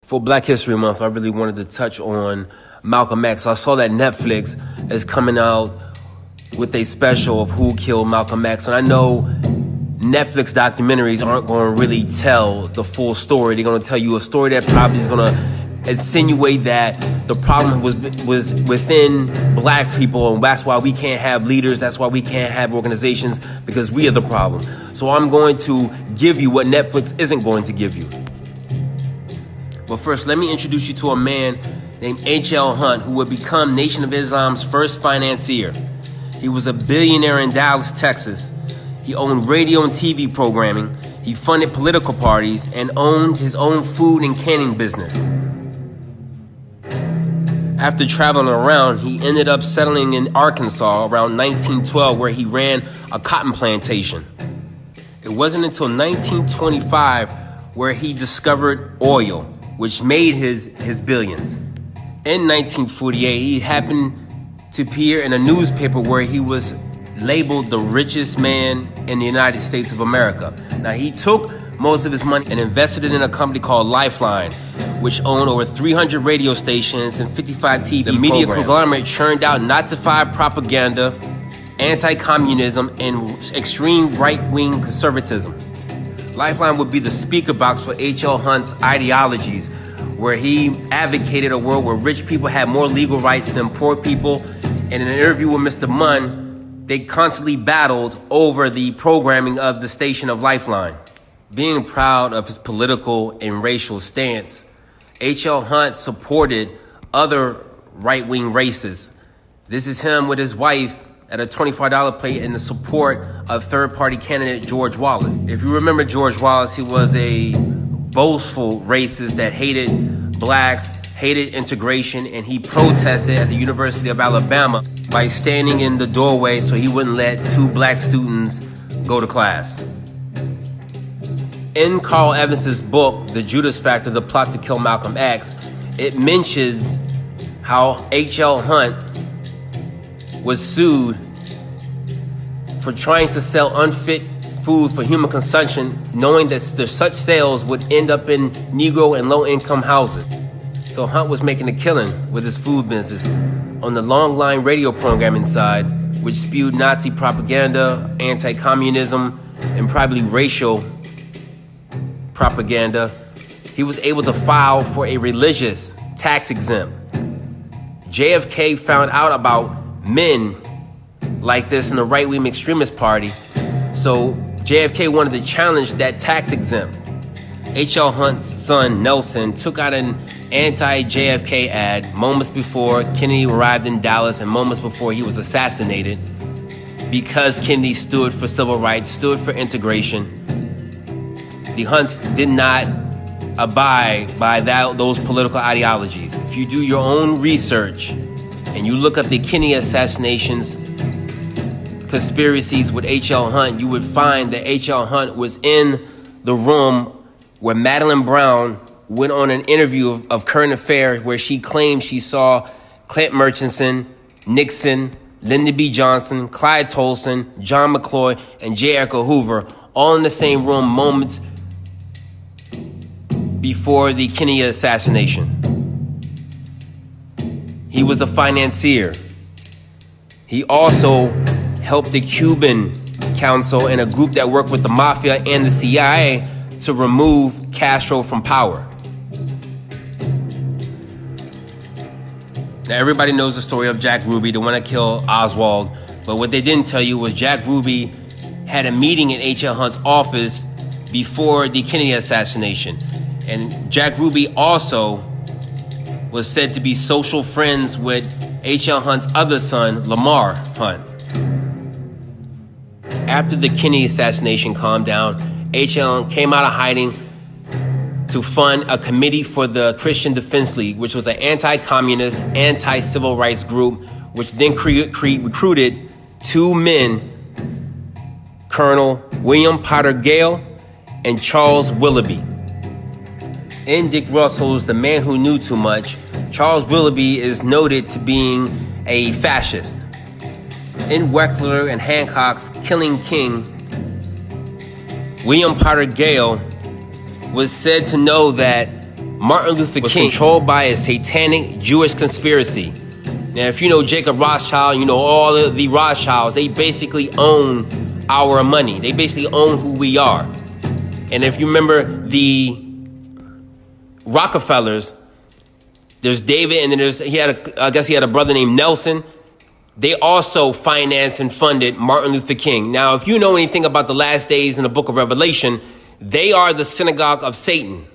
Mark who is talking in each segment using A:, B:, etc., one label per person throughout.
A: For Black History Month, I really wanted to touch on Malcolm X. I saw that Netflix is coming out with a special of who killed Malcolm X. And I know Netflix documentaries aren't going to really tell the full story. They're going to tell you a story that probably is going to insinuate that the problem was within black people, and that's why we can't have leaders, that's why we can't have organizations, because we are the problem. So I'm going to give you what Netflix isn't going to give you. But first, let me introduce you to a man named H.L. Hunt, who would become Nation of Islam's first financier. He was a billionaire in Dallas, Texas. He owned radio and TV programming. He funded political parties and owned his own food and canning business. After traveling around, he ended up settling in Arkansas around 1912, where he ran a cotton plantation. It wasn't until 1925 where he discovered oil, which made his billions. In 1948, he happened to appear in a newspaper where he was labeled the richest man in the United States of America. Now, he took most of his money and invested it in a company called Lifeline, which owned over 300 radio stations and 55 TV programs. The media conglomerate churned out Nazified propaganda, anti-communism, and extreme right-wing conservatism. Lifeline would be the speaker box for H.L. Hunt's ideologies, where he advocated a world where rich people had more legal rights than poor people. And in an interview with Mr. Munn, they constantly battled over the programming of the station of Lifeline. Being proud of his political and racial stance, H.L. Hunt supported other right-wing racists. This is him with his wife at a $25 plate in the support of third-party candidate George Wallace. If you remember George Wallace, he was a boastful racist that hated blacks, hated integration, and he protested at the University of Alabama by standing in the doorway so he wouldn't let two black students go to class. In Carl Evans's book, The Judas Factor, The Plot to Kill Malcolm X, it mentions how H.L. Hunt was sued for trying to sell unfit food for human consumption, knowing that such sales would end up in Negro and low-income houses. So Hunt was making a killing with his food business on the long line radio programming side, which spewed Nazi propaganda, anti-communism, and probably racial propaganda. He was able to file for a religious tax exempt. JFK found out about men like this in the right-wing extremist party, so JFK wanted to challenge that tax exempt. H.L. Hunt's son, Nelson, took out an anti-JFK ad moments before Kennedy arrived in Dallas and moments before he was assassinated, because Kennedy stood for civil rights, stood for integration. The Hunts did not abide by those political ideologies. If you do your own research and you look up the Kennedy assassinations conspiracies with H.L. Hunt, you would find that H.L. Hunt was in the room where Madeleine Brown went on an interview of current affairs, where she claimed she saw Clint Murchison, Nixon, Lyndon B. Johnson, Clyde Tolson, John McCloy, and J. Edgar Hoover all in the same room moments before the Kennedy assassination. He was a financier. He also helped the Cuban Council and a group that worked with the Mafia and the CIA to remove Castro from power. Now, everybody knows the story of Jack Ruby, the one that killed Oswald, but what they didn't tell you was Jack Ruby had a meeting in H.L. Hunt's office before the Kennedy assassination. And Jack Ruby also was said to be social friends with H.L. Hunt's other son, Lamar Hunt. After the Kennedy assassination calmed down, H.L. Hunt came out of hiding to fund a committee for the Christian Defense League, which was an anti-communist, anti-civil rights group, which then recruited two men, Colonel William Potter Gale and Charles Willoughby. In Dick Russell's The Man Who Knew Too Much, Charles Willoughby is noted to being a fascist. In Weckler and Hancock's Killing King, William Potter Gale was said to know that Martin Luther King was controlled by a satanic Jewish conspiracy. Now, if you know Jacob Rothschild, you know all of the Rothschilds, they basically own our money. They basically own who we are. And if you remember the Rockefellers, there's David, and then I guess he had a brother named Nelson. They also financed and funded Martin Luther King. Now, if you know anything about the last days in the book of Revelation, they are the synagogue of Satan.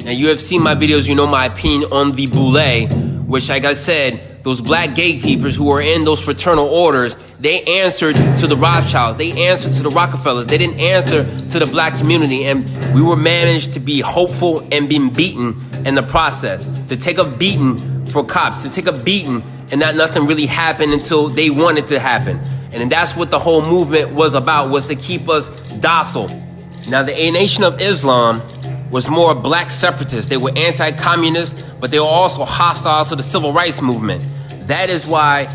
A: Now, you have seen my videos, you know my opinion on the Boule, which, like I said, those black gatekeepers who are in those fraternal orders, they answered to the Rothschilds. They answered to the Rockefellers. They didn't answer to the black community. And we were managed to be hopeful and being beaten in the process. To take a beating for cops, to take a beating and not nothing really happened until they wanted to happen. And that's what the whole movement was about, was to keep us docile. Now, the Nation of Islam was more black separatists. They were anti-communist, but they were also hostile to the civil rights movement. That is why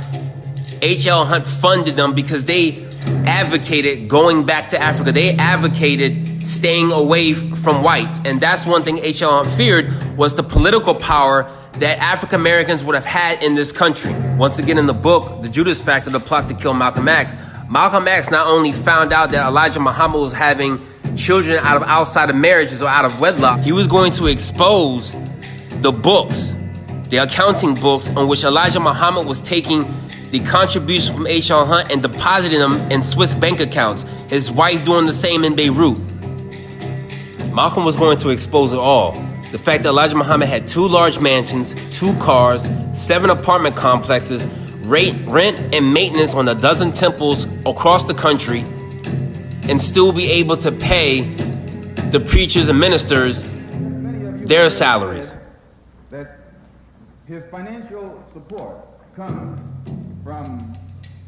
A: H.L. Hunt funded them, because they advocated going back to Africa. They advocated staying away from whites. And that's one thing H.L. Hunt feared, was the political power that African Americans would have had in this country. Once again, in the book, The Judas Factor, The Plot to Kill Malcolm X, Malcolm X not only found out that Elijah Muhammad was having children outside of marriages or out of wedlock, he was going to expose the books, the accounting books, on which Elijah Muhammad was taking the contributions from H.L. Hunt and depositing them in Swiss bank accounts. His wife doing the same in Beirut. Malcolm was going to expose it all. The fact that Elijah Muhammad had 2 large mansions, 2 cars, 7 apartment complexes, rent and maintenance on a dozen temples across the country, and still be able to pay the preachers and ministers their salaries.
B: That his financial support comes from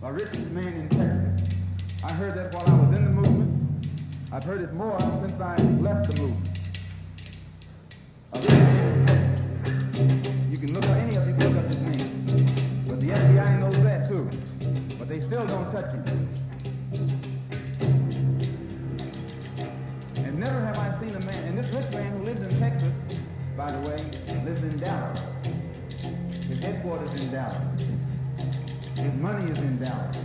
B: a rich man in Texas. I heard that while I was in the movement. I've heard it more since I left the movement. A rich man in Texas. You can look at any of these, look up his name. But the FBI knows that too. But they still don't touch him. And never have I seen a man, and this rich man who lives in Texas, by the way, lives in Dallas. His headquarters in Dallas. His money is in Dallas.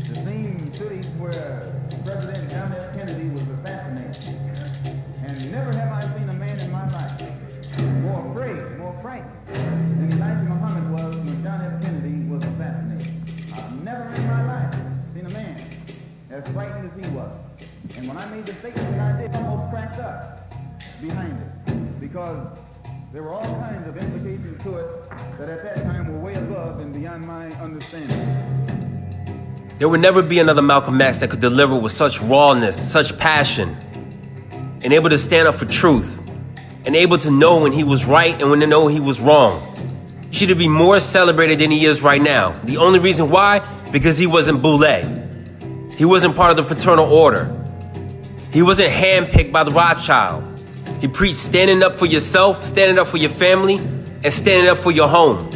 B: The same cities where President John F. Kennedy was assassinated. And never have I seen a man in my life more afraid, more frightened than Elijah Muhammad was when John F. Kennedy was assassinated. I've never in my life seen a man as frightened as he was. And when I made the statement that I did, I almost cracked up behind it, because there were all kinds of implications to it that at that time were way above and beyond my understanding.
A: There would never be another Malcolm X that could deliver with such rawness, such passion, and able to stand up for truth, and able to know when he was right and when to know he was wrong. He should be more celebrated than he is right now. The only reason why? Because he wasn't Boule. He wasn't part of the fraternal order. He wasn't handpicked by the Rothschild. He preached standing up for yourself, standing up for your family, and standing up for your home.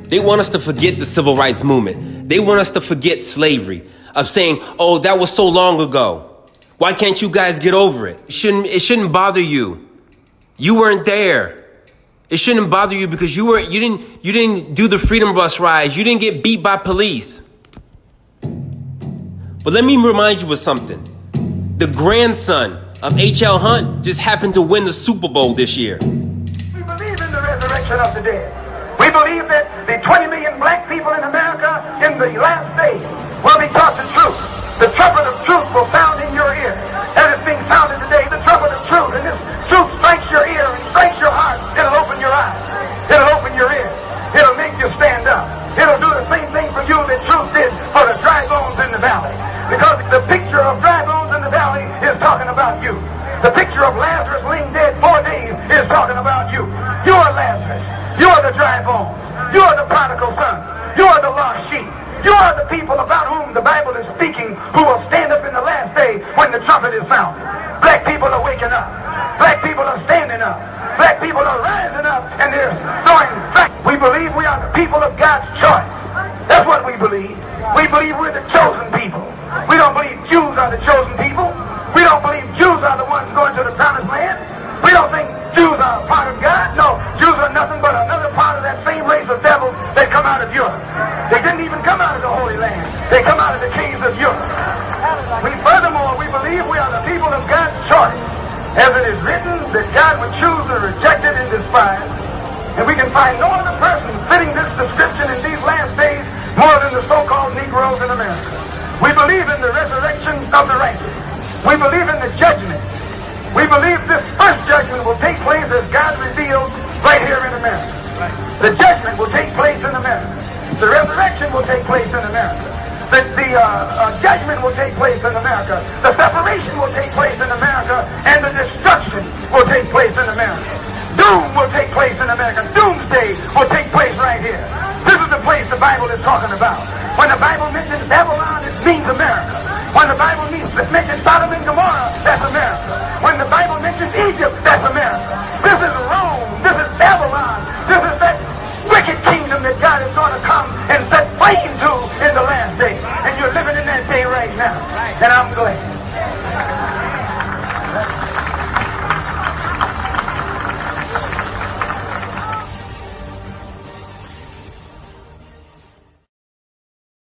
A: They want us to forget the civil rights movement. They want us to forget slavery, of saying, oh, that was so long ago. Why can't you guys get over it? It shouldn't bother you. You weren't there. It shouldn't bother you because you didn't do the Freedom Bus rides. You didn't get beat by police. But let me remind you of something. The grandson of H.L. Hunt just happened to win the Super Bowl this year.
C: We believe in the resurrection of the dead. We believe that the 20 million black people in America in the last days will be taught the truth. The trumpet of truth will sound in your ear. As it's being sounded today, the trumpet of truth. And this truth strikes your ear and strikes your heart. It'll open your eyes. It'll open your ears. It'll make you stand up. It'll do the same thing for you that truth did for the dry bones in the valley. Because the picture of dry bones in the valley is talking about you. The picture of Lazarus laying dead 4 days is talking about you. You are Lazarus. You are the dry bones. You are the prodigal son. You are the lost sheep. You are the people about whom the Bible is speaking, who will stand up in the last day when the trumpet is sounded. Black people are waking up. Black people are standing up. Black people are rising up, and they're throwing back. We believe we are the people of God's choice. That's what we believe. We believe we're the chosen people. We don't believe Jews are the chosen people. We don't believe Jews are the ones going to the promised land. We don't think Jews are a part of God. No, Jews are nothing but another part of that same race of devils that come out of Europe. They didn't even come out of the Holy Land. They come out of the caves of Europe. Furthermore, we believe we are the people of God's choice. As it is written that God would choose the rejected and despised. And we can find no other person fitting this description in these last days more than the so-called Negroes in America. We believe in the resurrection of the righteous. We believe in the judgment. We believe this first judgment will take place as God revealed right here in America. The judgment will take place in America. The resurrection will take place in America. The judgment will take place in America. The separation will take place in America. And the destruction will take place in America. Doom will take place in America. Doomsday will take place right here. This is the place the Bible is talking about. When the Bible mentions Babylon, it means America. When the Bible mentions Sodom and Gomorrah, that's America. When the Bible mentions Egypt, that's America. This is Rome. This is Babylon. This is that wicked kingdom that God is going to come and set flame to in the last day. And you're living in that day right now. And I'm glad.